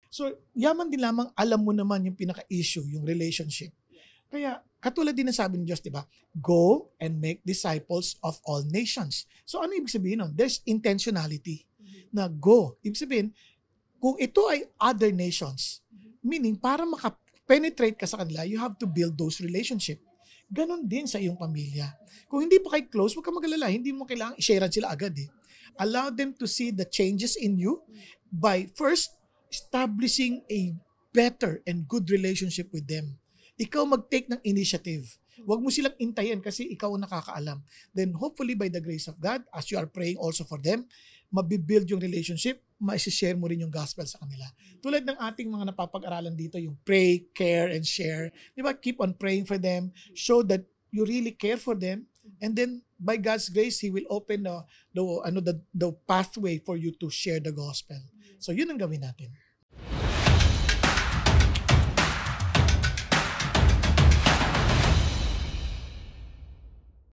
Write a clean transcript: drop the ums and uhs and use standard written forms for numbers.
So, yaman din lamang alam mo naman yung pinaka-issue, yung relationship. Kaya, katulad din ng sabi ng Diyos, di ba? Go and make disciples of all nations. So, ano ibig sabihin nun? There's intentionality na go. Ibig sabihin, kung ito ay other nations, meaning para maka-penetrate ka sa kanila, you have to build those relationship. Ganon din sa iyong pamilya. Kung hindi pa kayo close, huwag ka mag-alala. Hindi mo kailangan i-share sila agad eh. Allow them to see the changes in you by first establishing a better and good relationship with them. Ikaw mag-take ng initiative. Huwag mo silang intayin kasi ikaw ang nakakaalam. Then hopefully by the grace of God, as you are praying also for them, mabibuild yung relationship, ma-share mo rin yung gospel sa kanila. Tulad ng ating mga napapag-aralan dito, yung pray, care, and share. Di ba? Keep on praying for them. Show that you really care for them. And then, by God's grace, He will open the pathway for you to share the gospel. So, yun ang gawin natin.